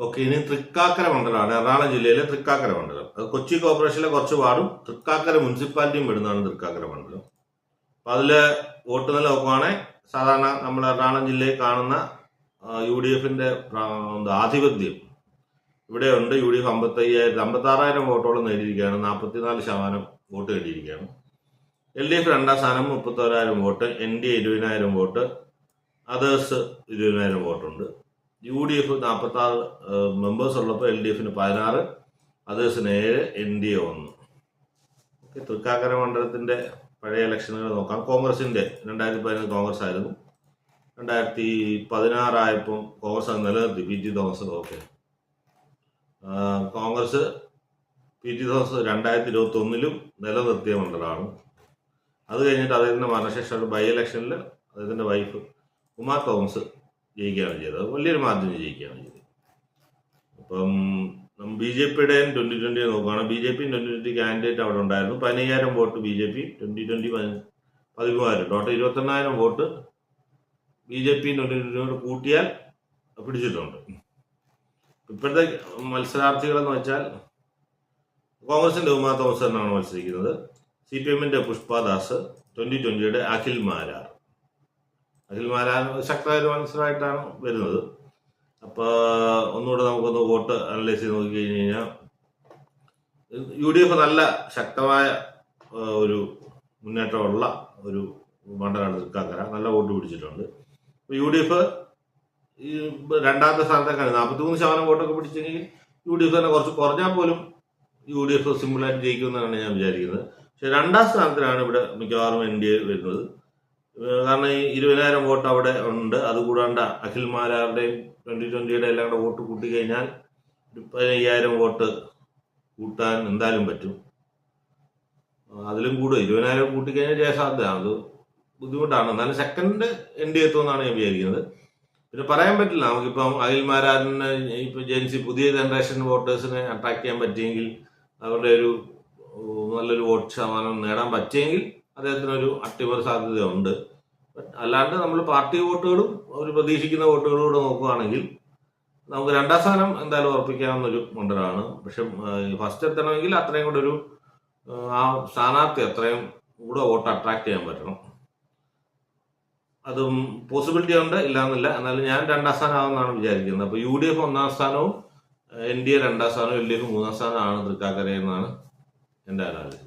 Okay, ഇനി തൃക്കാക്കര മണ്ഡലമാണ്, എറണാകുളം ജില്ലയിലെ തൃക്കാക്കര മണ്ഡലം. അത് കൊച്ചി കോർപ്പറേഷനിലെ കുറച്ച് വാർഡും തൃക്കാക്കര മുനിസിപ്പാലിറ്റിയും വരുന്നതാണ് തൃക്കാക്കര മണ്ഡലം. അപ്പം അതിൽ വോട്ട് നില നോക്കുവാണെങ്കിൽ സാധാരണ നമ്മൾ എറണാകുളം ജില്ലയിൽ കാണുന്ന UDFന്റെ ആധിപത്യം ഇവിടെയുണ്ട്. UDF 56,000 വോട്ടോളം നേടിയിരിക്കുകയാണ്, 44% വോട്ട് നേടിയിരിക്കുകയാണ്. LDF രണ്ടാം സ്ഥാനം 31,000 വോട്ട്, NDA 20,000 വോട്ട്, അതേഴ്സ് 20,000 വോട്ടുണ്ട്. UDF 46 മെമ്പേഴ്സ് ഉള്ളപ്പോൾ LDFന് 16, അതേഴ്സിന് 7, NDA 1. ഓക്കെ, തൃക്കാക്കര മണ്ഡലത്തിന്റെ പഴയ ഇലക്ഷനുകൾ നോക്കാം. കോൺഗ്രസിന്റെ 2015 കോൺഗ്രസ് ആയിരുന്നു, 2016 ആയപ്പോൾ കോൺഗ്രസ് നിലനിർത്തി PT Thomas. Okay, Congress PT Thomas 2021 നിലനിർത്തിയ മണ്ഡലമാണ്. അത് കഴിഞ്ഞിട്ട് അദ്ദേഹത്തിന്റെ മരണശേഷം ബൈ ഇലക്ഷനിൽ അദ്ദേഹത്തിന്റെ വൈഫ് ഉമാ തോമസ് ജയിക്കുകയാണ് ചെയ്തത്. വലിയൊരു മാർജിന് ജയിക്കുകയാണ് ചെയ്തത്. അപ്പം BJPയുടെ 2020 നോക്കുകയാണെങ്കിൽ BJP 2020 കാൻഡിഡേറ്റ് അവിടെ ഉണ്ടായിരുന്നു. 15,000 vote BJP, 2020 13,000, total 21,000 vote BJP 2020 കൂട്ടിയാൽ പിടിച്ചിട്ടുണ്ട്. ഇപ്പോഴത്തെ മത്സരാർത്ഥികളെന്ന് വെച്ചാൽ കോൺഗ്രസിന്റെ ഉമാ തോമസ് എന്നാണ് മത്സരിക്കുന്നത്, CPMന്റെ പുഷ്പദാസ്, 2020 അഖിൽ മാരാർ ശക്തമായ ഒരു മത്സരമായിട്ടാണ് വരുന്നത്. അപ്പോൾ ഒന്നുകൂടെ നമുക്കൊന്ന് വോട്ട് അനലൈസ് ചെയ്ത് നോക്കി കഴിഞ്ഞ് കഴിഞ്ഞാൽ UDF നല്ല ശക്തമായ ഒരു മുന്നേറ്റമുള്ള ഒരു മണ്ഡലമാണ് തൃക്കാക്കര. നല്ല വോട്ട് പിടിച്ചിട്ടുണ്ട്. UDF ഈ രണ്ടാമത്തെ സ്ഥാനത്തേക്കാണ് 43% വോട്ടൊക്കെ പിടിച്ചെങ്കിൽ UDF തന്നെ കുറച്ച് കുറഞ്ഞാൽ പോലും UDF സിമ്പിളായിട്ട് ജയിക്കുമെന്നാണ് ഞാൻ വിചാരിക്കുന്നത്. പക്ഷെ രണ്ടാം സ്ഥാനത്തിനാണ് ഇവിടെ മിക്കവാറും NDA വരുന്നത്. കാരണം ഈ 20,000 വോട്ട് അവിടെ ഉണ്ട്. അതുകൂടാണ്ട് അഖിൽ മാരാരുടെയും 2020 എല്ലാം കൂടെ വോട്ട് കൂട്ടി കഴിഞ്ഞാൽ 15,000 വോട്ട് കൂട്ടാൻ എന്തായാലും പറ്റും. അതിലും കൂടുതൽ 20,000 കൂട്ടിക്കഴിഞ്ഞാൽ ജയസാധ്യത, അത് ബുദ്ധിമുട്ടാണ്. എന്നാലും സെക്കൻഡ് NDA എത്തുമെന്നാണ് ഞാൻ വിചാരിക്കുന്നത്. പിന്നെ പറയാൻ പറ്റില്ല, നമുക്കിപ്പം അഖിൽ മാരാരിന് ഇപ്പം ജെൻസി പുതിയ ജനറേഷൻ വോട്ടേഴ്സിനെ അട്രാക്ട് ചെയ്യാൻ പറ്റിയെങ്കിൽ, അവരുടെ ഒരു നല്ലൊരു വോട്ട് ശതമാനം നേടാൻ പറ്റിയെങ്കിൽ അദ്ദേഹത്തിനൊരു അട്ടിമറി സാധ്യതയുണ്ട്. അല്ലാണ്ട് നമ്മൾ പാർട്ടി വോട്ടുകളും ഒരു പ്രതീക്ഷിക്കുന്ന വോട്ടുകളും കൂടെ നോക്കുകയാണെങ്കിൽ നമുക്ക് രണ്ടാം സ്ഥാനം എന്തായാലും ഉറപ്പിക്കാവുന്നൊരു മണ്ഡലമാണ്. പക്ഷെ ഫസ്റ്റ് എത്തണമെങ്കിൽ അത്രയും കൂടെ ഒരു ആ സ്ഥാനാർത്ഥി അത്രയും കൂടെ വോട്ട് അട്രാക്ട് ചെയ്യാൻ പറ്റണം. അതും പോസിബിലിറ്റി ഉണ്ട്, ഇല്ലാന്നില്ല. എന്നാലും ഞാൻ രണ്ടാം സ്ഥാനമാണെന്നാണ് വിചാരിക്കുന്നത്. അപ്പോൾ UDF ഒന്നാം സ്ഥാനവും NDA രണ്ടാം സ്ഥാനവും LDF മൂന്നാം സ്ഥാനമാണ് തൃക്കാക്കര എന്നാണ് എൻ്റെ അനാലിസിസ്.